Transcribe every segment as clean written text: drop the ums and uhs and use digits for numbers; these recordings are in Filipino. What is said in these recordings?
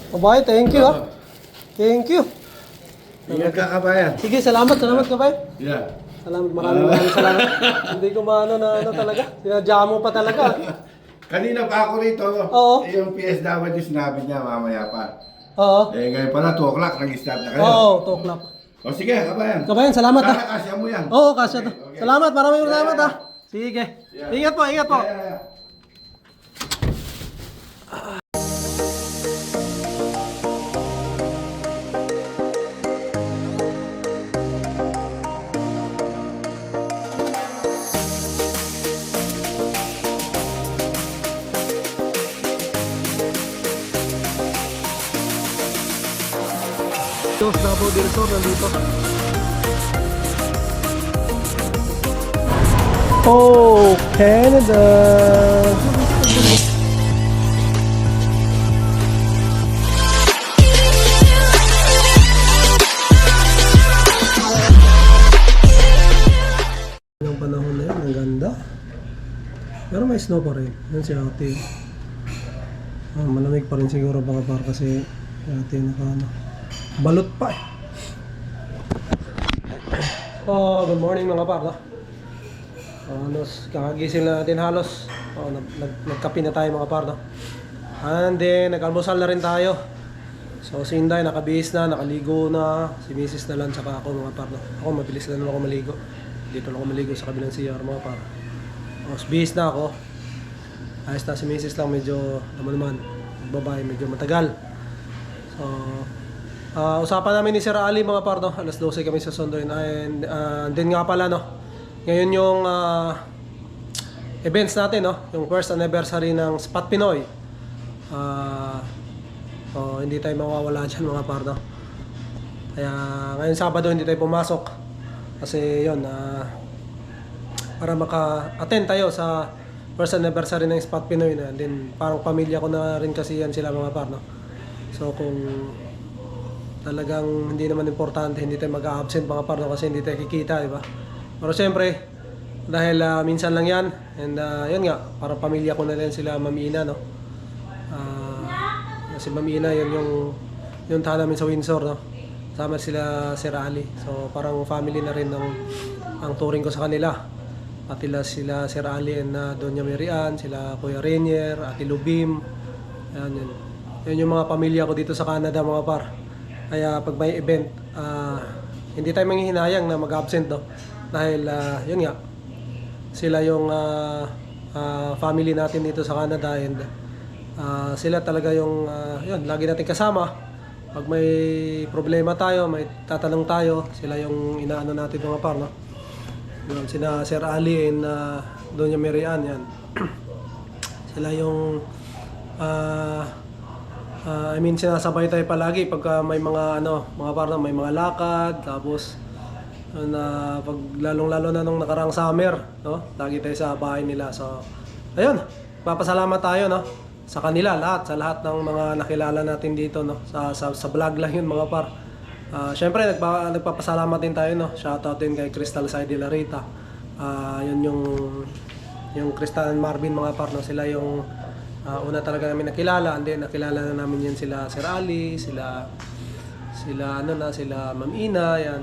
Kabay, thank you ha. Thank you. Ingat ka, kabayan. Sige, salamat kabay. Yeah. Salamat, maraming salamat. Hindi ko maano na ano talaga. Sinadya mo pa talaga. Kanina pa ako rito. Oo. Yung PSW sinabi niya mamaya pa. Oo. Eh ngayon pala 2 o'clock nag-start na kayo. Oo, 2 o'clock. O sige, kabayan. Kabayan, salamat ha. Sana kasya mo yan. Oo, kasya to. Okay. Salamat, maraming salamat ha. Yeah. Sige. Yeah. Ingat po, ingat po. Yeah. Dos Davao del Sur nandito. Oh, Canada. Yung panahon na yun, ang ganda. Pero may snow pa rin. Yan si ate. Malamig pa rin siguro baka par kasi si ate naka balot pa eh. Oh, good morning mga par, no? Halos kakagising na natin halos. Oh, nagkape na tayo mga par, no? And then nag-almusal na rin tayo. So si Inday nakabihis na, nakaligo na. Si Mrs. na lang tsaka ako mga par, no? Ako mabilis na naman ako maligo. Dito lang ako maligo sa kabilang CR mga par. Tapos bihis na ako. Ayos na si Mrs. lang medyo naman babae medyo matagal. So usapan namin ni Sir Ali mga par, no? Alas 12 kami susunduin. And then nga pala, no? Ngayon yung events natin, no? Yung first anniversary ng Spot Pinoy. Hindi tayo mawawala dyan mga par, no? Kaya ngayon Sabado hindi tayo pumasok. Kasi yun, para maka-attend tayo sa first anniversary ng Spot Pinoy na. And then parang pamilya ko na rin kasi yan sila mga par, no? So kung talagang hindi naman importante, hindi tayo mag-absent mga par, no? Kasi hindi tayo kikita, di ba? Pero siyempre, dahil minsan lang yan, and yun nga, para pamilya ko na rin sila Ma'am Ina, no? Si Ma'am Ina, yun yung tahan namin sa Windsor, no? Sama sila Sir Ali. So parang family na rin ang touring ko sa kanila. Pati sila Sir Ali and Doña Marian, sila Kuya Rainier, Ate Lubim. Yan, yun. Yun yung mga pamilya ko dito sa Canada mga par. Kaya pag may event, hindi tayo manghihinayang na mag-absent, no? Dahil yun nga, sila yung family natin dito sa Canada and sila talaga yung yun, lagi natin kasama. Pag may problema tayo, may tatanong tayo, sila yung inaano natin mga par, no? Yun, sina Sir Ali and Doña Marian, yan. Sila yung I mean sinasabay tayo palagi pagka may mga mga par, no? May mga lakad, tapos pag lalong-lalo na nung nakarang summer, no? Lagi tayo sa bahay nila. So ayun, papasalamat tayo, no? Sa kanila lahat, sa lahat ng mga nakilala natin dito, no? Sa vlog lang yun mga par. Syempre nagpapasalamat din tayo, no? Shoutout din kay Crystal Sai de la Rita. Yun yung Crystal and Marvin mga par, no? Sila yung una talaga namin nakilala, and then nakilala na namin yan sila Sir Ali, sila Ma'am Ina, yan.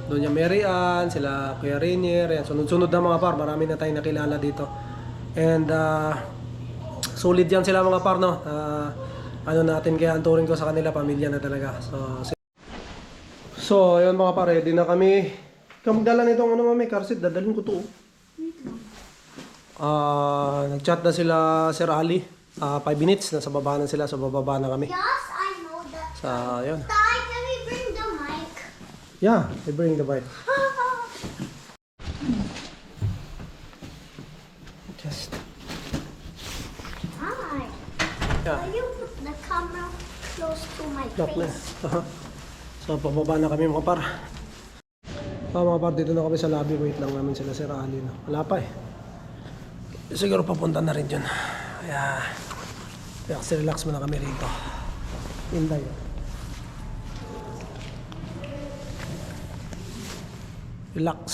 Doña Marian, sila Kuya Rainier, yan. Sunod-sunod na mga par, marami na tayong nakilala dito. And solid yan sila mga par, no? Natin kaya ang touring ko sa kanila, pamilya na talaga. So ayun mga par, ready na kami. Kamagdala nitong mami, car seat, dadalhin ko to. Nag-chat na sila Sir Ali. 5 minutes, nasa baba na sila, so bababa na kami. Yes, I know that. So ayun. Dad, can we bring the mic? Yeah, I bring the bike. Just. Hi. Yeah. Will you put the camera close to my Lock na. face? So, pababa na kami mga par. Mga par, dito na kami sa lobby. Wait lang namin sila Sir Ali. No? Wala pa eh. Siguro papunta na rin dyan. Kaya, relax muna kami rito. Hintay. Relax.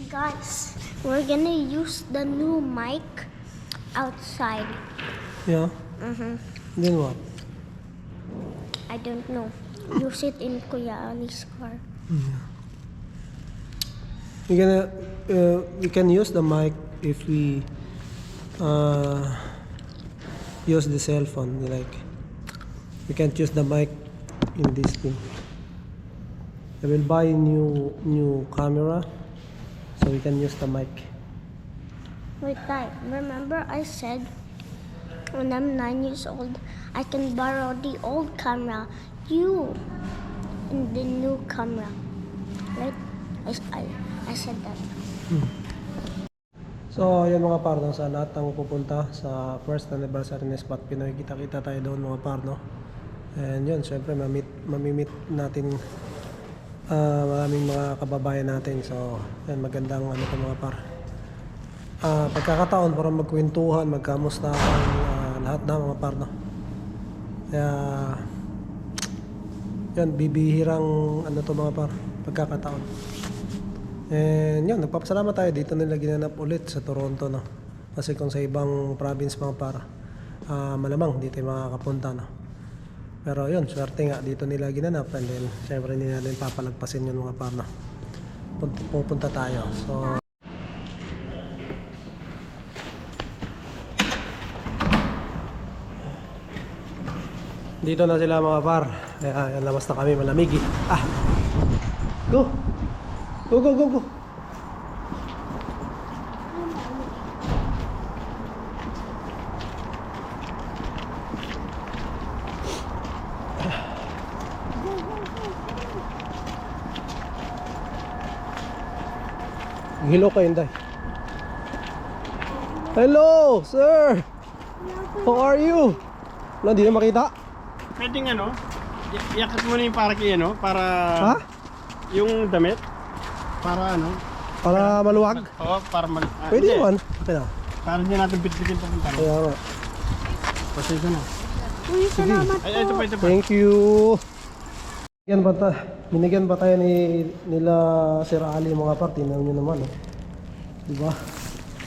Guys, we're gonna use the new mic outside. Yeah. Mm-hmm. Then what? I don't know. Use it in Kuya Ali's car. We can use the mic if we use the cell phone. Like we can't use the mic in this thing. I will buy a new camera so we can use the mic. Wait, Dad. Remember I said when I'm 9 years old, I can borrow the old camera, you, and the new camera. Right? I said that. So, yan mga parno, sa lahat ng pupunta sa first anniversary ng Spot Pinoy, kita-kita tayo doon mga parno. And yun, syempre mamimit natin maraming mga kababayan natin. So, yan, magandang ano ito mga par. Pagkakataon para magkwentuhan, magkamustahan, lahat na mga parno. Kaya, yan, bibihirang ano to mga par, pagkakataon. And yun, nagpapasalamat tayo dito nila ginanap ulit sa Toronto, no? Kasi kung sa ibang province mga par, malamang dito yung makakapunta, no? Pero yun, swerte nga dito nila ginanap. And then, syempre hindi natin papalagpasin yun mga par, no? Pupunta tayo. So, dito na sila mga par. Kaya labas na kami, malamig eh. Go! Go, go, go, go! Hello kayo, Inday. Hello, sir! How are you? Wala, hindi na makita. Pwedeng ano, iyakat mo na yung para kay ano, para Ha? yung damit. Para ano? Para maluwag? Oo, para Pwede hindi. naman. Okay na. Para hindi natin bitbitin papunta. Kaya nga. Pasensya na. Uy, salamat Ay, ito pa, ito pa. Thank you. Binigyan ba tayo nila Sir Ali mga par? Tingnan nyo naman. Oh. Diba?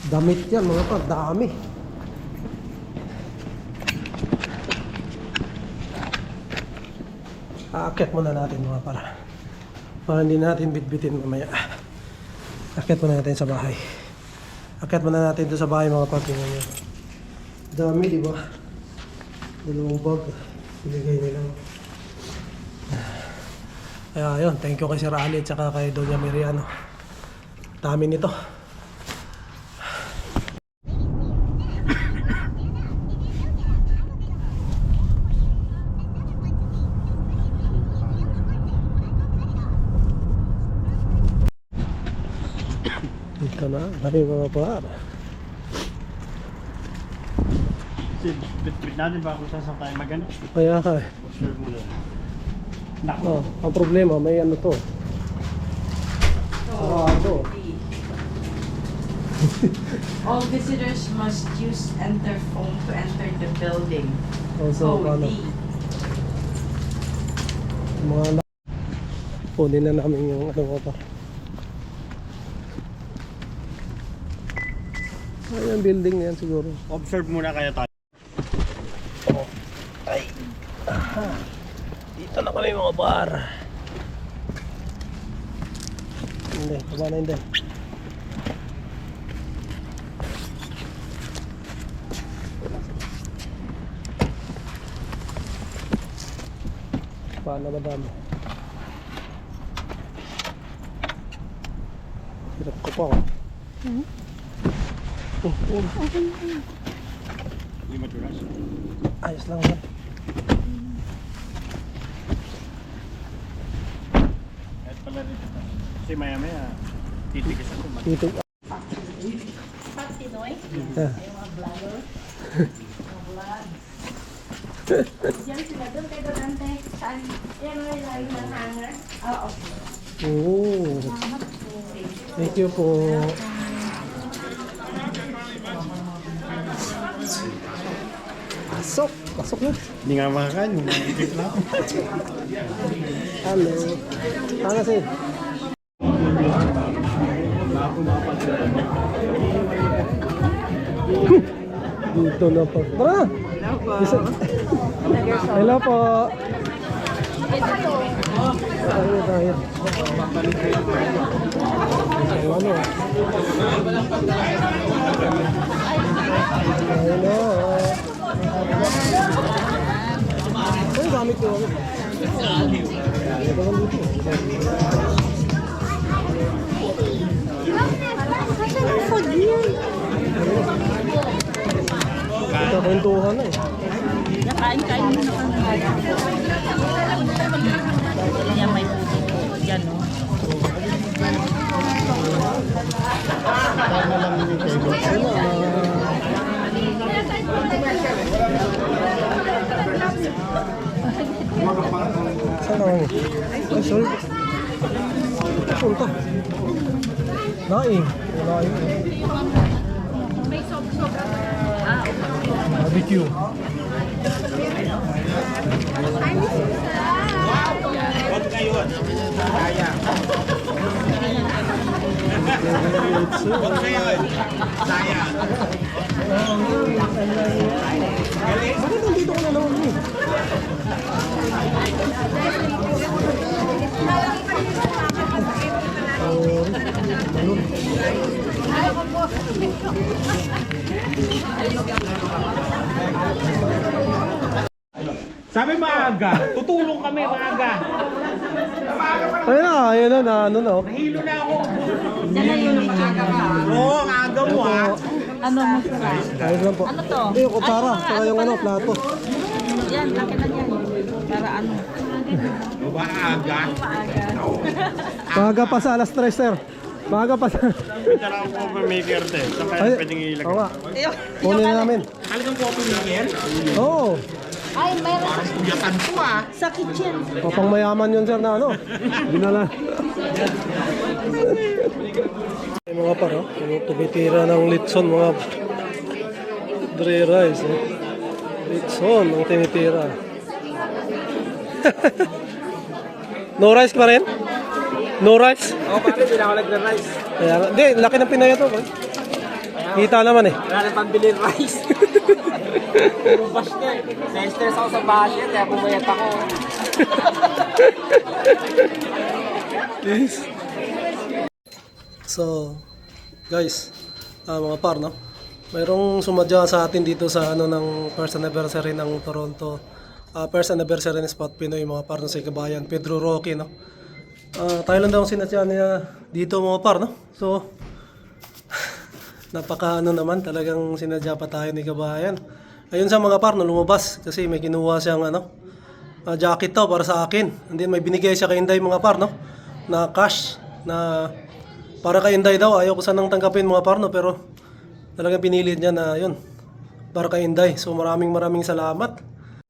Damit yan mga par. Dami. Aakyat muna natin mga par. Para hindi natin bitbitin mamaya. Aakyat muna natin sa bahay. Aakyat muna natin doon sa bahay mga par. Tingnan nyo. Dami diba? Dalawang bag. Binigay nila. Kaya yun, thank you kay Sir Ali at saka kay Doña Miriano. Dami nito. Ito na, dami mga par. Bitbit natin ba kung saan tayo magano? Kaya ka eh. Sure mo na. Oh, ang problema, may ano to. Sarado. All visitors must use enter phone to enter the building. Also, ano, Code D. mga kunin na namin yung ano mo pa. Ay, ang building na yan siguro. Observe muna kaya tayo. Dito na kami mga bar. Hindi, baba na hindi. Paano madam? Hirap ko pa ako. Hindi maturas. Ayos lang yan. Kahit pala rin. Kasi maya-maya, titigas ako. Dito. Yeah. Diyan sila doon kay Dorante. Saan? Yan may lagi ng hanger. Oo. Oh. Thank you po. Pasok. Pasok na. Hindi nga makakain, makikip na ako. Hello. Sana si. Dito na po. Tara! Hello po. Hello po. Dahil. Ano? Ayun na. Ay, gamit ko. Ito, kwentuhan na eh. Kain-kain muna kami. Yan, may puto po. Yan, no? Saan ako? Ay, sorry. Punta. Laing. Laing. Barbecue. Bakit nandito ko na naman eh? Sabi maaga, tutulong kami maaga. Ayun na, ano na. Hilo na ako. Oo, ang aga mo ha. Ano mo sila? Ayun lang po. Ano to? Hindi, kutsara. Saka yung ano, plato. Yan, laki na yan. Para ano? Maaga. Maaga pa sa alas 3, sir. Maaga pa sa... Pwede lang ako maker din. Saan kaya pwedeng ilagay? Oo nga. Kunin namin. Talagang coffee maker? Oo. Ay, mayroon Parang kuyatan ko ah. sa kitchen. Papang mayaman yun, sir, na ano. Binala. Yung mga paro, yung tumitira ng litson, mga dry rice. Eh. Litson, ang tinitira. No rice pa rin? No rice? Oo, pare, hindi na ako nagre-rice. Kaya, hindi, laki ng pinaya to. Boy. Kita naman eh. Wala nang pambili ng rice. Puro bash ka eh. Na-stress ako sa bash yan, kaya pumayat ako. Yes. So, guys, mga par, no? Mayroong sumadya sa atin dito sa ano ng first anniversary ng Toronto. First anniversary ng Spot Pinoy, mga par, no, sa Kabayan, Pedro Roque, no? Tayo lang daw ang sinadya niya dito, mga par, no? So, napaka ano naman, talagang sinadya pa tayo ni Kabayan. Ayun sa mga par, no, lumabas kasi may kinuha siyang ano, jacket daw para sa akin. And then may binigay siya kay Inday, mga par, no? Na cash na para kay Inday daw. Ayaw ko sanang tanggapin, mga par, no? Pero talagang pinilit niya na yun para kay Inday. So maraming salamat.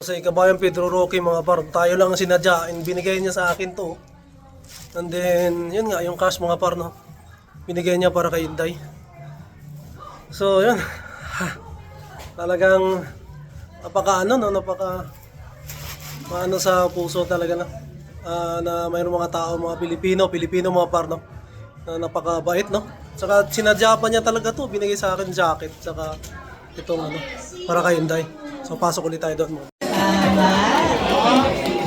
Sa Kabayan Pedro Roque, mga par, tayo lang ang sinadya and binigay niya sa akin to. And then yun nga, yung cash, mga par, no? Binigay niya para kay Inday. So yun. Talagang napaka ano, no? Napaka maano sa puso talaga, no? Na mayroong mga tao, mga Pilipino mga par, no? Na napakabait, no? Saka sinadya pa niya talaga to, binigay sa akin jacket, saka itong ano, para kay Inday. So pasok ulit tayo doon.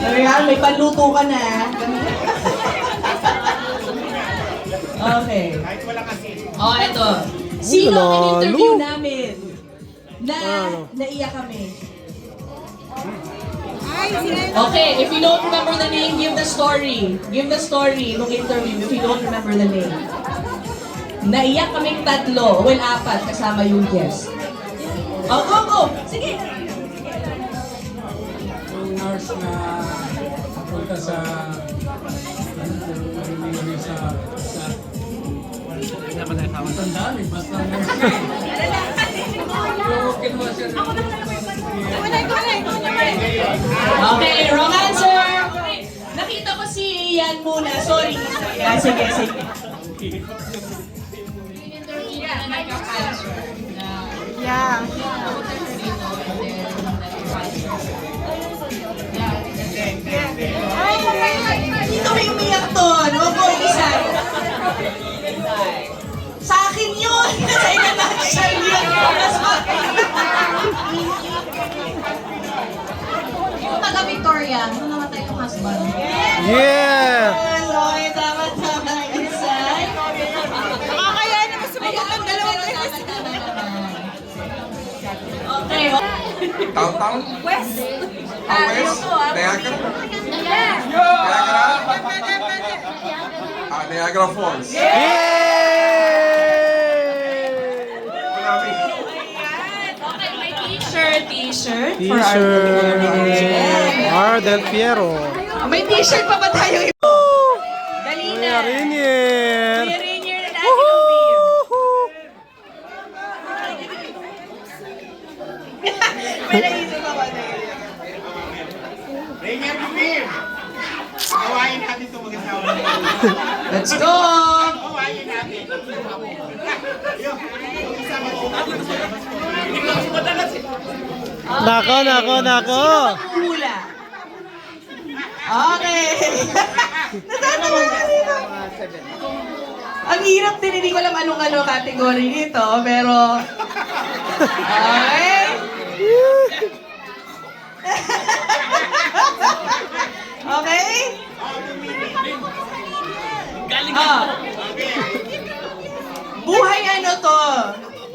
Real, may panluto ka na. Okay. Oh, eto. Sino ang in-interview namin? Naiyak kami. Okay, if you don't remember the name, give the story. Give the story nung interview if you don't remember the name. Naiyak kaming tatlo. Well, 4 kasama yung guest. Oh, go! Sige! Yung nurse na punta sa ang dami, basta nurse na yung kinuha siya Okay, wrong answer! Nakita ko si Ian muna. Sorry. Sige. Yeah. Dito may umiyak doon. Huwag mo isa. Sa akin yun! Sa international yun! Mas magabi Victoria, ano namatay yung husband? Yeah! Okay, tama-tama isa. Kaya naman sumagot ng dalawang beses. Okay. Downtown? West. West? Niagara? Niagara Falls. T-shirt. T-shirt. Mar Del Piero. May t-shirt pa ba tayo? Dali na. Kuya Rinier. Kuya Rainier na natin umiyak. May naisip ako na yun. Rainier Bibim! Kawain natin ito mag-asawa. Let's go! Kawain natin. Nako. Hula. Okay. Natatawa na dito. Ang hirap din, hindi ko alam anong category nito, pero... Okay. Okay? Ah. Buhay ano to?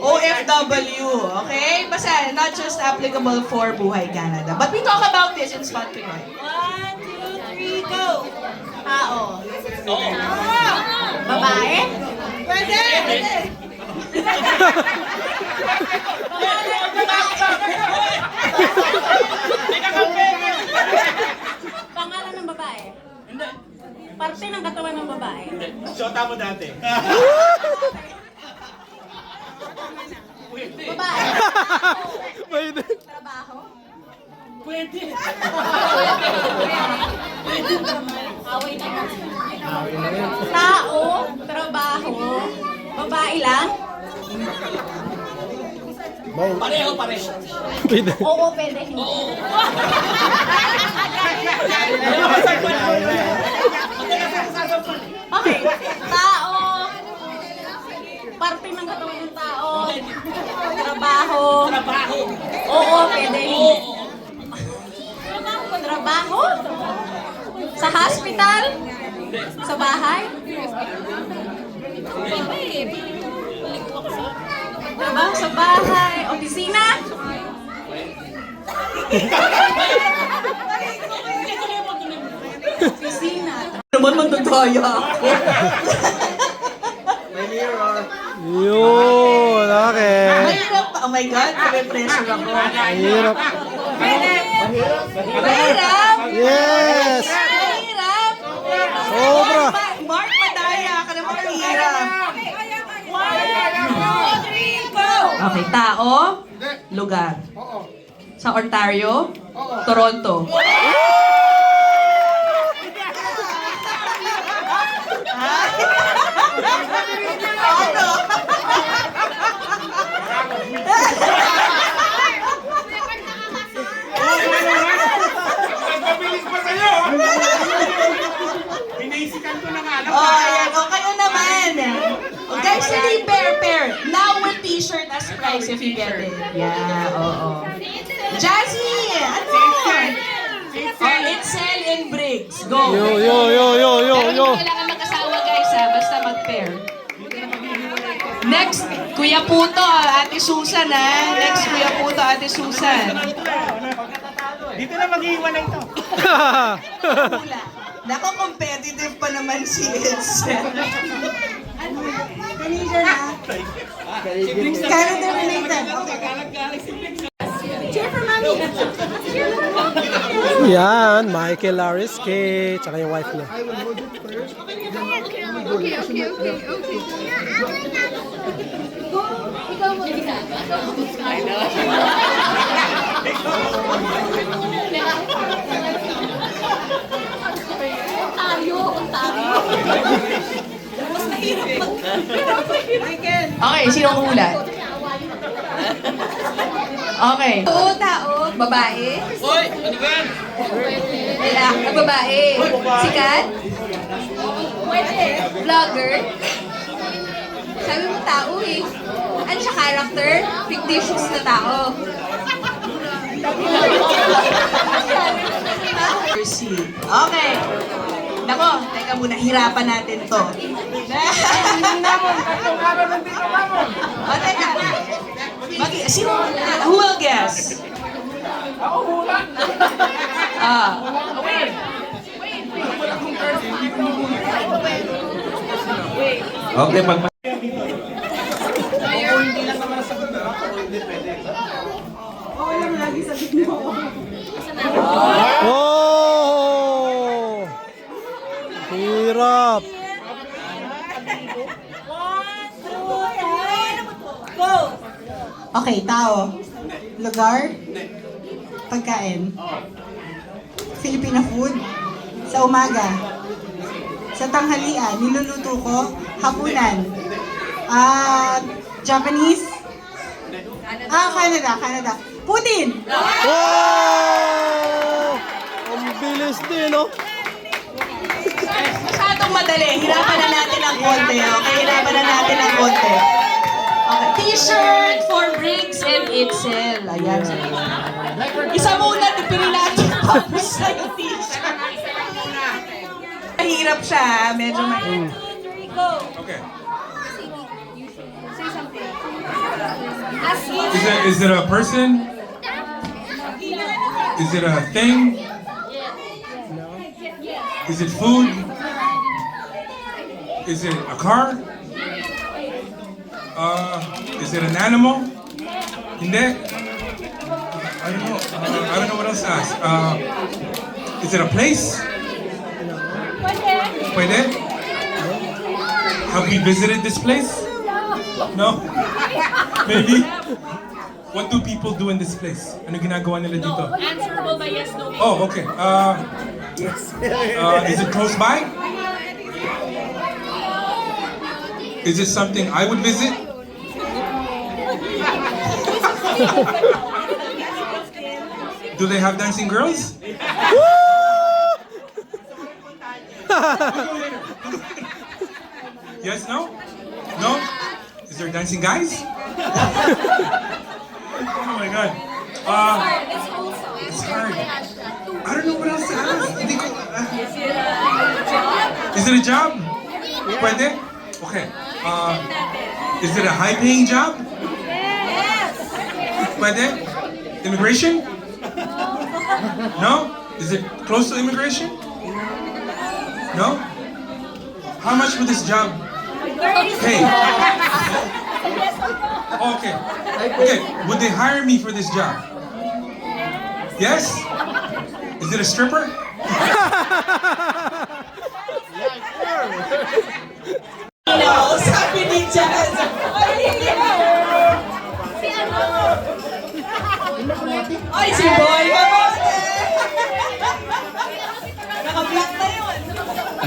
OFW, okay? Basta not just applicable for Buhay Canada. But we talk about this in Spot Pinoy. 1, 2, 3, go! Tao. Babae? Pwede! Pangalan ng babae. Hindi. Parte ng katawan ng babae. Shota mo dati. Babae. Pwede. Trabaho. Pwede. Away na lang. Tao, trabaho, babae lang. Pareho. Pwede. Oo, pwede. Hindi. Okay. Tao. Parte ng katawan ng tao. Trabaho. Oo, pwede. Hindi. Trabaho? Sa hospital? Sa bahay? Trabaho sa bahay? Opisina? Opisina. Naman magdadaya ako. Yun, okay. Mahirap pa. Oh my God, pressure ako. Hirap. Mahirap! Yes! Mahirap! Sobra. Mark Madaya ka naman mahirap. Okay, tao, lugar. Sa Ontario, Toronto. Ano? Mabilis pa sa'yo! Pinaisikan ko na nga lang. Oh, ayan. O, kayo naman. Oh, guys, hindi pair. Now with t-shirt as prize if you get it. Yeah, oo. Jazzy! Ano? Oh, Itzel and Briggs. Go. Yo. Pero hindi kailangan mag-asawa, guys, ha? Basta mag-pair. Next, Kuya Puto, Ate Susan, ha? Next, Kuya Puto, Ate Susan. Dito na mag-iiwalay ito. Hula. Nako, competitive pa naman si Itzel. Kanina na. Canada related. Cheer for mommy. Yan, Michael Lariske, tsaka yung wife niya. Okay, sinong hula? Okay. Tao, babae. Hoy, ano ba yan? Babae. Sikat? Vlogger? Sabi mo tao eh. Ano siya, character? Fictitious na tao. Okay. Nako, teka muna, hirapan natin to. O, teka. Sino? Who will guess? Ako muna. Okay, pag Oh! Hirap. Okay, tao. Lugar? Pagkain? Filipino food? Sa umaga? Sa tanghalian? Niluluto ko? Hapunan? Japanese? Canada. Putin! Oh! Ang bilis din, no? Masyadong madali. Hirapan na natin ng konti. Okay, hirapan na natin ng konti. Okay. T-shirt for Briggs and Itzel. Ayan. Isa muna, tipili natin tapos na yung t-shirt. Mahirap siya. Medyo mahirap. Okay. Is it a person? Is it a thing? Is it food? Is it a car? Is it an animal? Hindi. I don't know. I don't know what else to ask. Is it a place? Pwede? Have we visited this place? No? Maybe? What do people do in this place? Ano ginagawa nila dito? Answerable by yes, no. Oh, okay. Is it close by? Is it something I would visit? Do they have dancing girls? Yes, no? No? Is there dancing guys? Oh my god. It's hard. I don't know what else to ask. Hindi ko, is it a job? Pwede? Okay. Is it a high-paying job? Pwede? Immigration? No? Is it close to immigration? No? How much would this job pay? Okay. Okay. Would they hire me for this job? Yes? Is it a stripper? Sabi ni Jazz. Ay, si Boy Mamote! Naka-block na yun.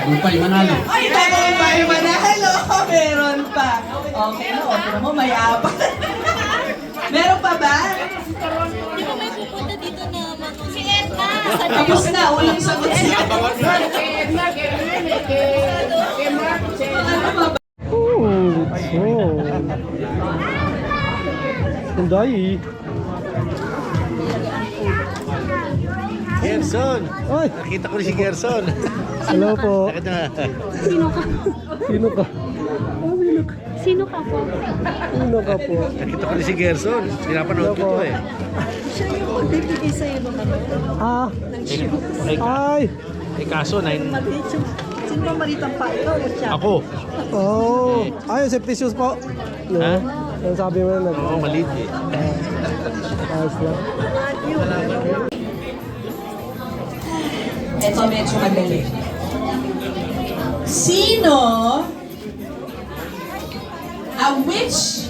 tagumpay manalo. Ay, tagumpay manalo. Meron pa. Okay na, okay mo, may apat. Meron pa ba? Di ba may pupunta dito na si Edna? Tapos na, walang sagot siya. Ano pa ba? Hindi. Gerson! Ay! Nakita ko rin si Gerson. Hello po. Sino ka? Sino ka? Sino ka po? Sino ka po? Nakita ko rin si Gerson. Pinapanood ko to eh. Siya yung magbibigay sa'yo ng ano? Ah! Ay! Eh kaso, Sino ba malitang pa? Ikaw o siya? ako. Oh! Ay, safety shoes po. No. Ha? Ang sabi mo na. Oo, maliit eh. Ayos lang. Ito medyo madali. Sino which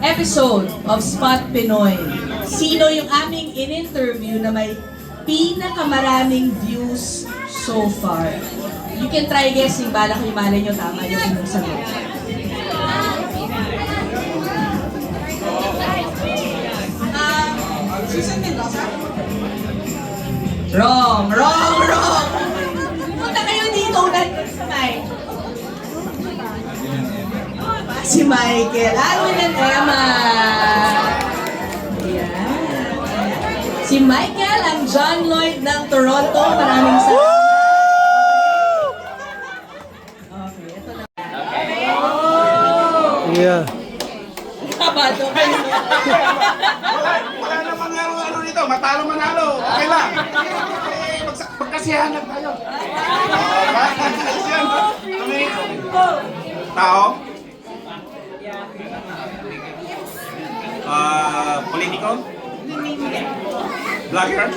episode of Spot Pinoy, sino yung aming in-interview na may pinakamaraming views so far? You can try guessing, bala ko yung malay nyo, tama yung inyong sagot. Susan Mendoza? Wrong! Punta kayo dito, ulan sa mic. Si Michael, Alwin and Emma. Ayan. Si Michael ang John Lloyd ng Toronto. Maraming salamat. Wala namang ano dito, matalo manalo. Okay lang. Magkasiyahan lang tayo. Kasiyahan. Tao? Politiko? Vlogger?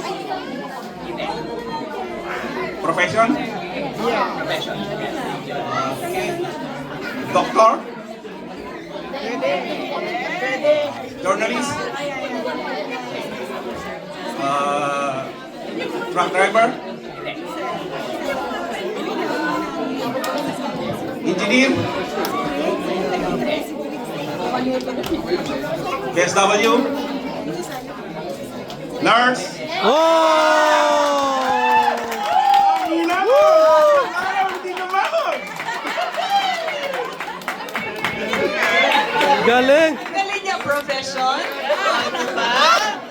Profession? Profession. Doctor? Journalist? Truck driver? Engineer? KSW? Nurse? Galing! Galing niya, profession. Diba?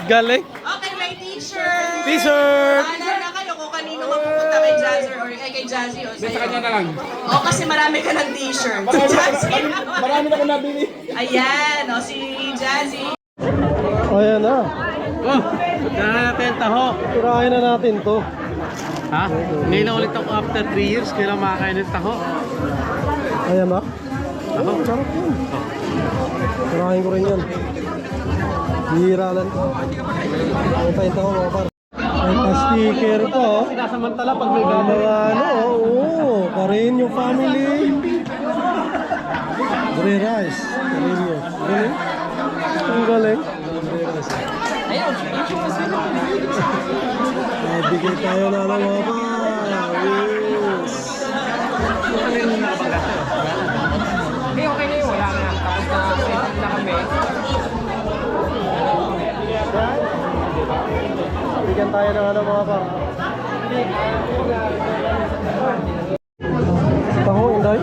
Galing! Okay, may t-shirt. T-shirt! Bahala na kayo kung kanino mapupunta kay Jazzy or kay Jazzy o sa'yo. Sa kanya na lang. O, kasi marami ka ng t-shirt. Jazzy. Marami na akong nabili. Ayan, o si Jazzy. Ayan na. Oh, tara natin taho. Tirahin na natin to. Ha? Ngayon na ulit ako after 3 years. Kailan makakain ng taho? Ayan ba? Oo, sarap yun. Tirahin ko rin yan. Hira lang. Ang pahinta ko mga par. May pa-sticker pa oh. Sinasamantala pag may Mga ano, oo. Karin yung family. Dre rice. Karin yun. Galing. Ang galing. Dre rice. Bigay tayo na lang mga par. Yes. Okay na yun. Wala na. Tapos na kami. Bigyan tayo ng ano mga par. Taho, Inday.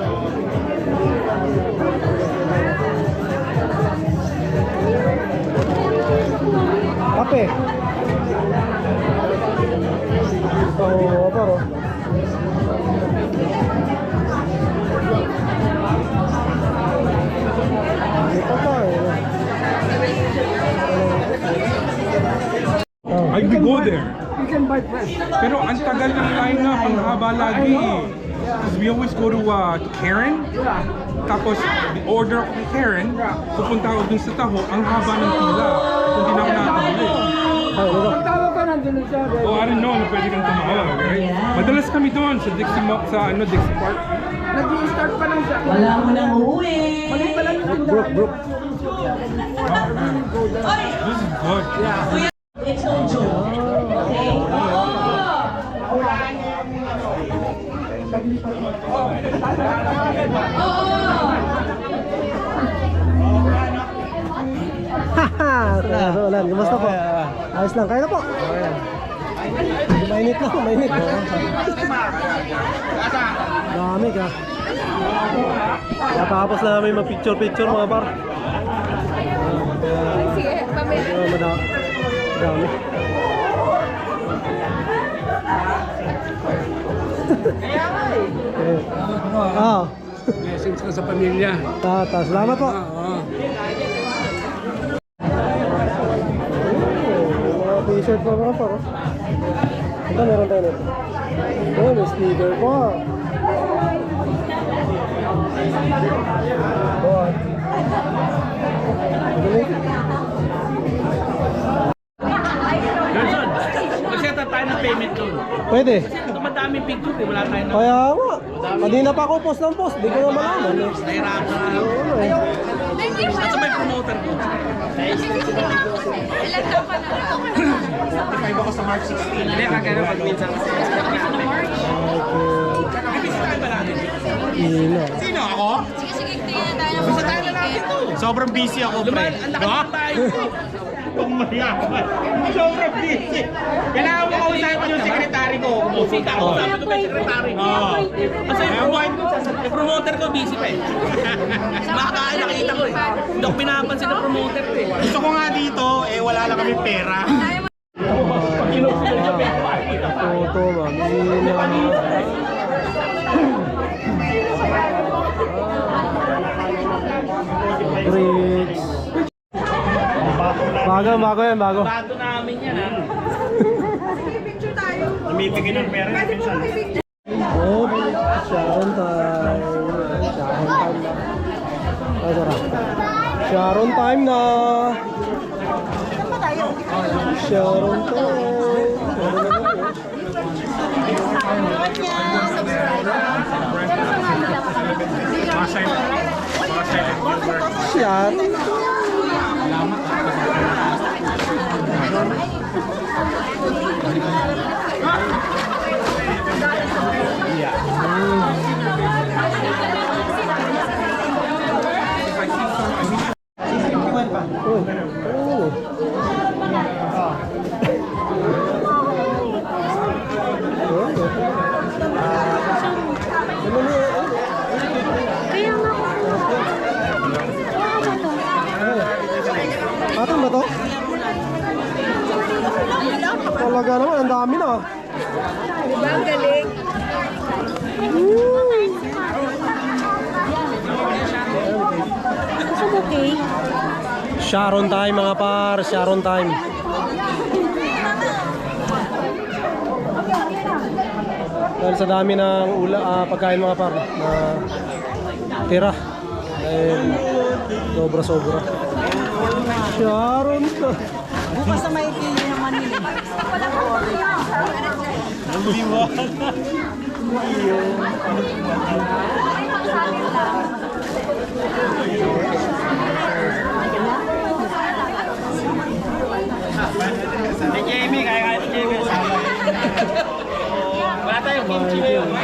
Kape. Taho mga par oh. Ito pa eh. I will go there. Pero ang tagal ng line up, ang haba lagi eh. Because we always go to Karen. Tapos, order ako kay Karen. Pupunta ako dun sa taho, ang haba ng pila. Kung di na ako nakakabili. Oh, I don't know na pwede kang tumawag, right? Madalas kami doon sa Dixie Park. Wala mo nang uuwi. Brook. This is good. It's no joke. Okay? Haha! Ulan, kumusta po? Ayos lang, kaya na po. Mainit na, mainit. Dami ka. Natapos na namin mag-picture-picture mga bar. Sige, pamilya. Dami. Blessings ka sa pamilya. Salamat po. Mga t-shirt pa mga par. Ito meron tayo nito. Oh, may sticker pa. Oh. Galing. Johnson, mag-set up tayo ng payment doon. Pwede. Ito madaming picture eh. Wala tayo na. Kaya nga. Kanina pa ako post ng post. Di ko na malaman. Nahirapan na ako. Oo eh. At sa may promoter ko. Iba ko sa March 16. Hindi, kagano pag minsan kasi. Ino. Sino ako? Sige, tingnan tayo. Gusto tayo na natin to. Sobrang busy ako, pre. Ang laki ng tayo ko. Pumayaman. Sobrang busy. Kailangan mo kausapin ko yung sekretary ko. Kumusita ako. Sabi ko ba yung sekretary? Oo. Kasi yung promoter ko busy pa eh. Makakain nakita ko eh. Hindi ako pinapansin ng promoter ko eh. Gusto ko nga dito, eh wala lang kami pera. Photo, ma'am. Bricks. Bago yan, bago. Bago namin yan ha. Namibigay ng pera yung pinsan. Oh, Sharon time. Sharon time na. Ay, sarap. Sharon time na. Sharon time. Sharon. Atin ba to? Talaga naman, ang dami na. Diba ang galing? Sharon time mga par, Sharon time. Dahil sa dami ng pagkain mga par na tira. Dahil sobra-sobra. Sharon to. Bukas na may kilo naman nila. Si Jamie, kaya ni Jamie. Wala tayong kimchi ngayon.